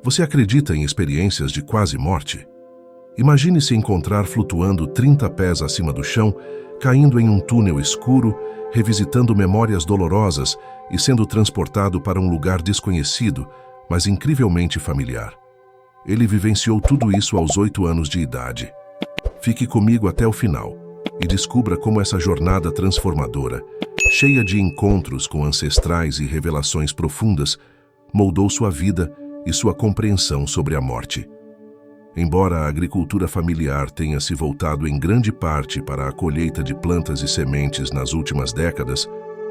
Você acredita em experiências de quase morte? Imagine se encontrar flutuando 30 pés acima do chão, caindo em um túnel escuro, revisitando memórias dolorosas e sendo transportado para um lugar desconhecido, mas incrivelmente familiar. Ele vivenciou tudo isso aos 8 anos de idade. Fique comigo até o final e descubra como essa jornada transformadora, cheia de encontros com ancestrais e revelações profundas, moldou sua vida e sua compreensão sobre a morte. Embora a agricultura familiar tenha se voltado em grande parte para a colheita de plantas e sementes nas últimas décadas,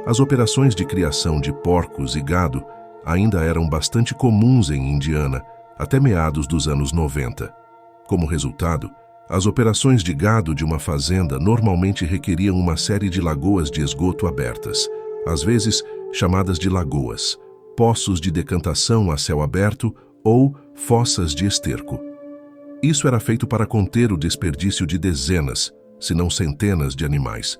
as operações de criação de porcos e gado ainda eram bastante comuns em Indiana até meados dos anos 90. Como resultado, as operações de gado de uma fazenda normalmente requeriam uma série de lagoas de esgoto abertas, às vezes chamadas de lagoas, poços de decantação a céu aberto ou fossas de esterco. Isso era feito para conter o desperdício de dezenas, se não centenas de animais.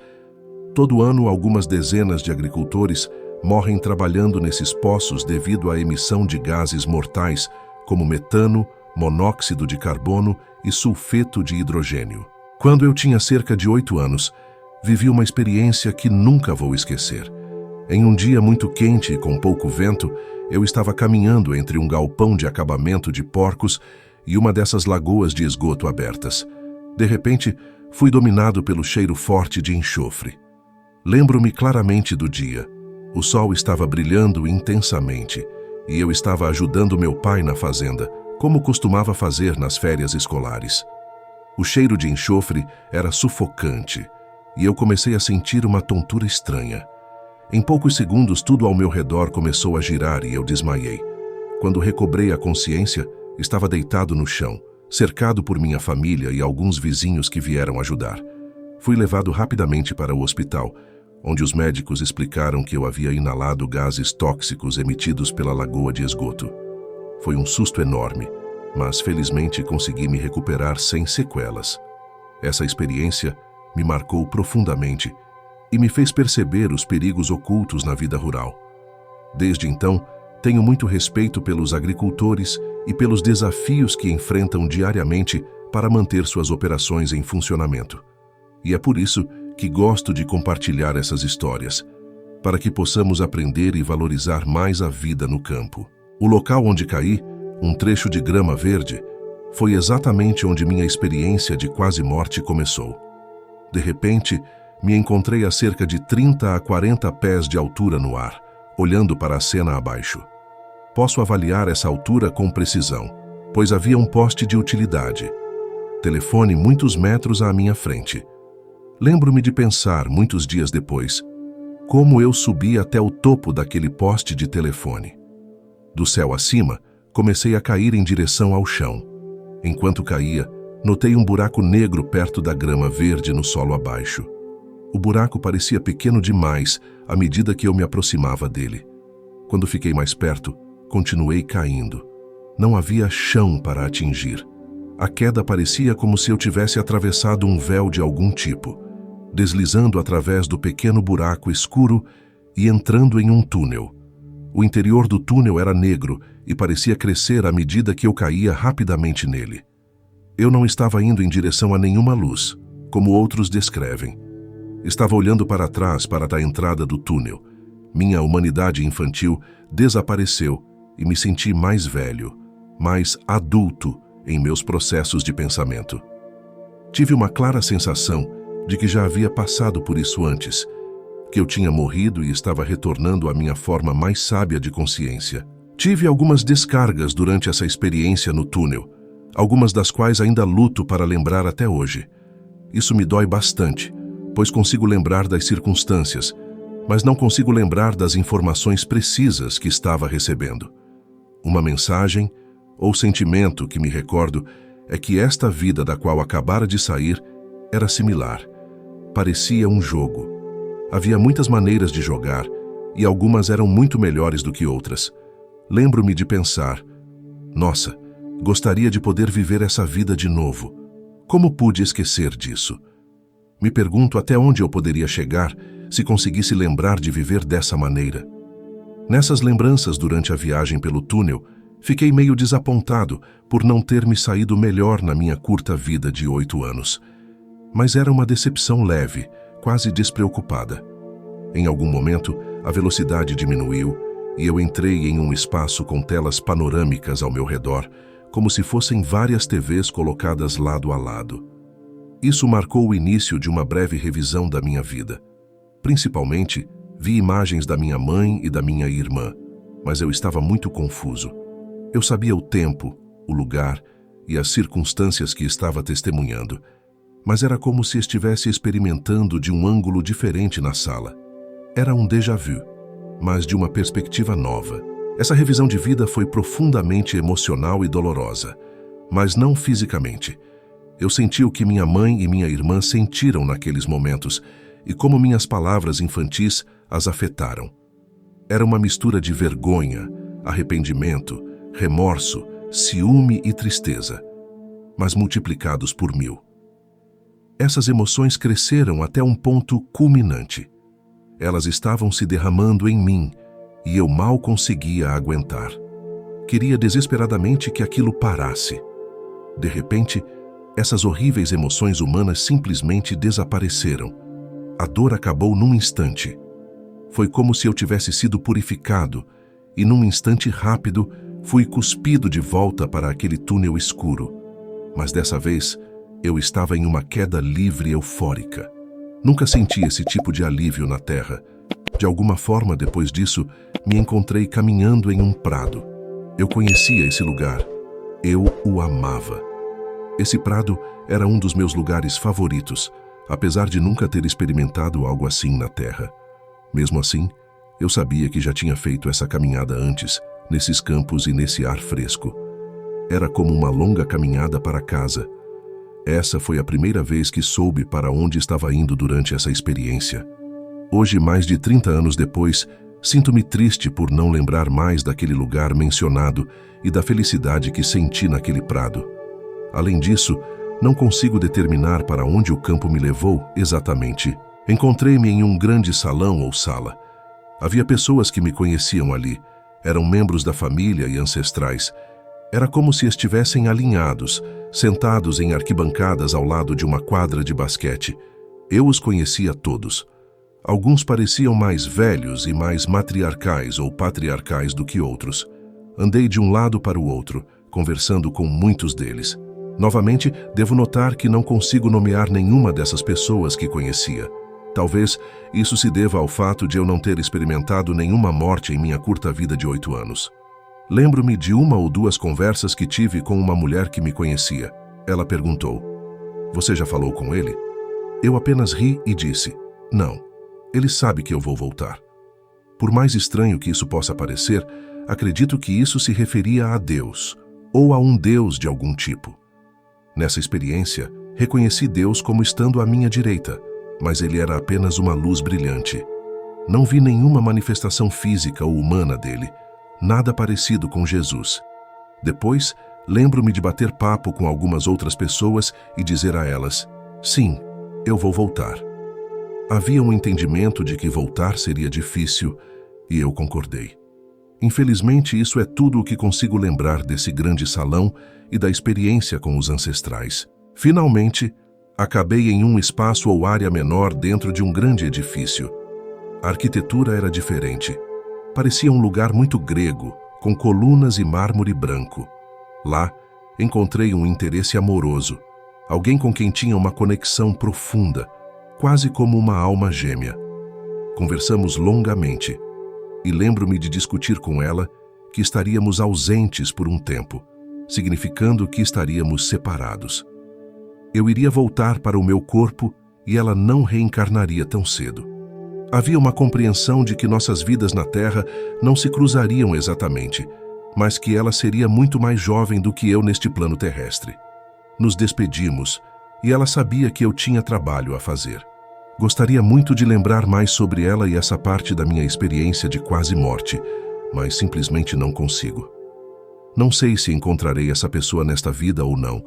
Todo ano, algumas dezenas de agricultores morrem trabalhando nesses poços devido à emissão de gases mortais, como metano, monóxido de carbono e sulfeto de hidrogênio. Quando eu tinha cerca de 8 anos, vivi uma experiência que nunca vou esquecer. Em um dia muito quente e com pouco vento, eu estava caminhando entre um galpão de acabamento de porcos e uma dessas lagoas de esgoto abertas. De repente, fui dominado pelo cheiro forte de enxofre. Lembro-me claramente do dia. O sol estava brilhando intensamente e eu estava ajudando meu pai na fazenda, como costumava fazer nas férias escolares. O cheiro de enxofre era sufocante e eu comecei a sentir uma tontura estranha. Em poucos segundos, tudo ao meu redor começou a girar e eu desmaiei. Quando recobrei a consciência, estava deitado no chão, cercado por minha família e alguns vizinhos que vieram ajudar. Fui levado rapidamente para o hospital, onde os médicos explicaram que eu havia inalado gases tóxicos emitidos pela lagoa de esgoto. Foi um susto enorme, mas felizmente consegui me recuperar sem sequelas. Essa experiência me marcou profundamente e me fez perceber os perigos ocultos na vida rural. Desde então, tenho muito respeito pelos agricultores e pelos desafios que enfrentam diariamente para manter suas operações em funcionamento. E é por isso que gosto de compartilhar essas histórias, para que possamos aprender e valorizar mais a vida no campo. O local onde caí, um trecho de grama verde, foi exatamente onde minha experiência de quase morte começou. De repente, me encontrei a cerca de 30 a 40 pés de altura no ar, olhando para a cena abaixo. Posso avaliar essa altura com precisão, pois havia um poste de utilidade. Telefone muitos metros à minha frente. Lembro-me de pensar, muitos dias depois, como eu subi até o topo daquele poste de telefone. Do céu acima, comecei a cair em direção ao chão. Enquanto caía, notei um buraco negro perto da grama verde no solo abaixo. O buraco parecia pequeno demais à medida que eu me aproximava dele. Quando fiquei mais perto, continuei caindo. Não havia chão para atingir. A queda parecia como se eu tivesse atravessado um véu de algum tipo, deslizando através do pequeno buraco escuro e entrando em um túnel. O interior do túnel era negro e parecia crescer à medida que eu caía rapidamente nele. Eu não estava indo em direção a nenhuma luz, como outros descrevem. Estava olhando para trás para a entrada do túnel. Minha humanidade infantil desapareceu e me senti mais velho, mais adulto em meus processos de pensamento. Tive uma clara sensação de que já havia passado por isso antes, que eu tinha morrido e estava retornando à minha forma mais sábia de consciência. Tive algumas descargas durante essa experiência no túnel, algumas das quais ainda luto para lembrar até hoje. Isso me dói bastante, pois consigo lembrar das circunstâncias, mas não consigo lembrar das informações precisas que estava recebendo. Uma mensagem ou sentimento que me recordo é que esta vida da qual acabara de sair era similar. Parecia um jogo. Havia muitas maneiras de jogar e algumas eram muito melhores do que outras. Lembro-me de pensar, nossa, gostaria de poder viver essa vida de novo. Como pude esquecer disso? Me pergunto até onde eu poderia chegar se conseguisse lembrar de viver dessa maneira. Nessas lembranças durante a viagem pelo túnel, Fiquei meio desapontado por não ter me saído melhor na minha curta vida de 8 anos. Mas era uma decepção leve, quase despreocupada. Em algum momento, a velocidade diminuiu e eu entrei em um espaço com telas panorâmicas ao meu redor, como se fossem várias TVs colocadas lado a lado. Isso marcou o início de uma breve revisão da minha vida. Principalmente, vi imagens da minha mãe e da minha irmã, mas eu estava muito confuso. Eu sabia o tempo, o lugar e as circunstâncias que estava testemunhando, mas era como se estivesse experimentando de um ângulo diferente na sala. Era um déjà vu, mas de uma perspectiva nova. Essa revisão de vida foi profundamente emocional e dolorosa, mas não fisicamente. Eu senti o que minha mãe e minha irmã sentiram naqueles momentos e como minhas palavras infantis as afetaram. Era uma mistura de vergonha, arrependimento, remorso, ciúme e tristeza, mas multiplicados por 1000. Essas emoções cresceram até um ponto culminante. Elas estavam se derramando em mim e eu mal conseguia aguentar. Queria desesperadamente que aquilo parasse. De repente, essas horríveis emoções humanas simplesmente desapareceram. A dor acabou num instante. Foi como se eu tivesse sido purificado e num instante rápido fui cuspido de volta para aquele túnel escuro. Mas dessa vez, eu estava em uma queda livre eufórica. Nunca senti esse tipo de alívio na Terra. De alguma forma, depois disso, me encontrei caminhando em um prado. Eu conhecia esse lugar. Eu o amava. Esse prado era um dos meus lugares favoritos, apesar de nunca ter experimentado algo assim na Terra. Mesmo assim, eu sabia que já tinha feito essa caminhada antes, nesses campos e nesse ar fresco. Era como uma longa caminhada para casa. Essa foi a primeira vez que soube para onde estava indo durante essa experiência. Hoje, mais de 30 anos depois, sinto-me triste por não lembrar mais daquele lugar mencionado e da felicidade que senti naquele prado. Além disso, não consigo determinar para onde o campo me levou exatamente. Encontrei-me em um grande salão ou sala. Havia pessoas que me conheciam ali. Eram membros da família e ancestrais. Era como se estivessem alinhados, sentados em arquibancadas ao lado de uma quadra de basquete. Eu os conhecia todos. Alguns pareciam mais velhos e mais matriarcais ou patriarcais do que outros. Andei de um lado para o outro, conversando com muitos deles. Novamente, devo notar que não consigo nomear nenhuma dessas pessoas que conhecia. Talvez isso se deva ao fato de eu não ter experimentado nenhuma morte em minha curta vida de 8 anos. Lembro-me de uma ou duas conversas que tive com uma mulher que me conhecia. Ela perguntou: "Você já falou com ele?" Eu apenas ri e disse: "Não, ele sabe que eu vou voltar." Por mais estranho que isso possa parecer, acredito que isso se referia a Deus, ou a um Deus de algum tipo. Nessa experiência, reconheci Deus como estando à minha direita, mas ele era apenas uma luz brilhante. Não vi nenhuma manifestação física ou humana dele, nada parecido com Jesus. Depois, lembro-me de bater papo com algumas outras pessoas e dizer a elas: "Sim, eu vou voltar." Havia um entendimento de que voltar seria difícil e eu concordei. Infelizmente, isso é tudo o que consigo lembrar desse grande salão e da experiência com os ancestrais. Finalmente, acabei em um espaço ou área menor dentro de um grande edifício. A arquitetura era diferente. Parecia um lugar muito grego, com colunas e mármore branco. Lá, encontrei um interesse amoroso, alguém com quem tinha uma conexão profunda, quase como uma alma gêmea. Conversamos longamente, e lembro-me de discutir com ela que estaríamos ausentes por um tempo, significando que estaríamos separados. Eu iria voltar para o meu corpo e ela não reencarnaria tão cedo. Havia uma compreensão de que nossas vidas na Terra não se cruzariam exatamente, mas que ela seria muito mais jovem do que eu neste plano terrestre. Nos despedimos e ela sabia que eu tinha trabalho a fazer. Gostaria muito de lembrar mais sobre ela e essa parte da minha experiência de quase morte, mas simplesmente não consigo. Não sei se encontrarei essa pessoa nesta vida ou não,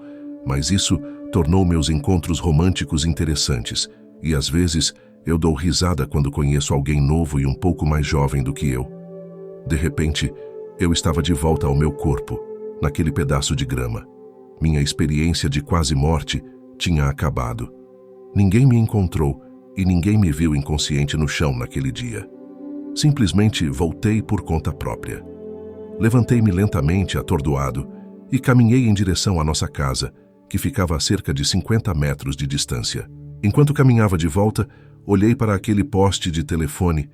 mas isso tornou meus encontros românticos interessantes, e às vezes eu dou risada quando conheço alguém novo e um pouco mais jovem do que eu. De repente, Eu estava de volta ao meu corpo, naquele pedaço de grama. Minha experiência de quase morte tinha acabado. Ninguém me encontrou e ninguém me viu inconsciente no chão naquele dia. Simplesmente voltei por conta própria. Levantei-me lentamente, atordoado, e caminhei em direção à nossa casa, que ficava a cerca de 50 metros de distância. Enquanto caminhava de volta, olhei para aquele poste de telefone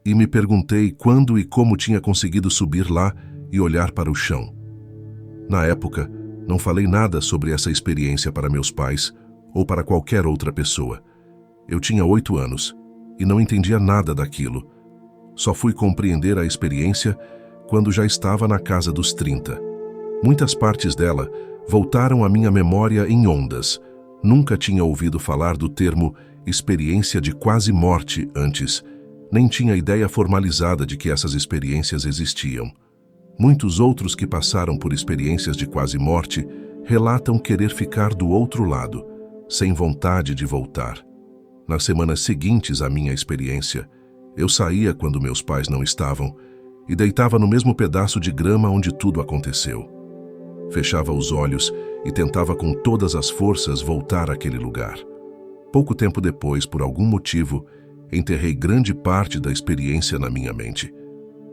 e me perguntei quando e como tinha conseguido subir lá e olhar para o chão. Na época, não falei nada sobre essa experiência para meus pais ou para qualquer outra pessoa. Eu tinha 8 anos e não entendia nada daquilo. Só fui compreender a experiência quando já estava na casa dos 30. Muitas partes dela voltaram à minha memória em ondas. Nunca tinha ouvido falar do termo experiência de quase morte antes, nem tinha ideia formalizada de que essas experiências existiam. Muitos outros que passaram por experiências de quase morte relatam querer ficar do outro lado, sem vontade de voltar. Nas semanas seguintes à minha experiência, eu saía quando meus pais não estavam e deitava no mesmo pedaço de grama onde tudo aconteceu. Fechava os olhos e tentava com todas as forças voltar àquele lugar. Pouco tempo depois, por algum motivo, enterrei grande parte da experiência na minha mente.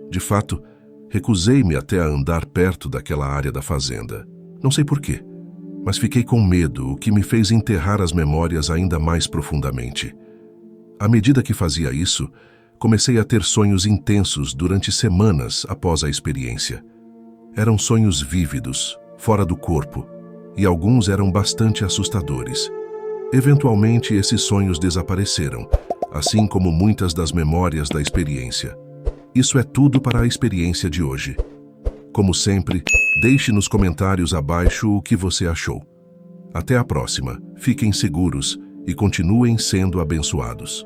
De fato, recusei-me até a andar perto daquela área da fazenda. Não sei porquê, mas fiquei com medo, o que me fez enterrar as memórias ainda mais profundamente. À medida que fazia isso, comecei a ter sonhos intensos durante semanas após a experiência. Eram sonhos vívidos, fora do corpo, e alguns eram bastante assustadores. Eventualmente, esses sonhos desapareceram, assim como muitas das memórias da experiência. Isso é tudo para a experiência de hoje. Como sempre, deixe nos comentários abaixo o que você achou. Até a próxima, fiquem seguros e continuem sendo abençoados.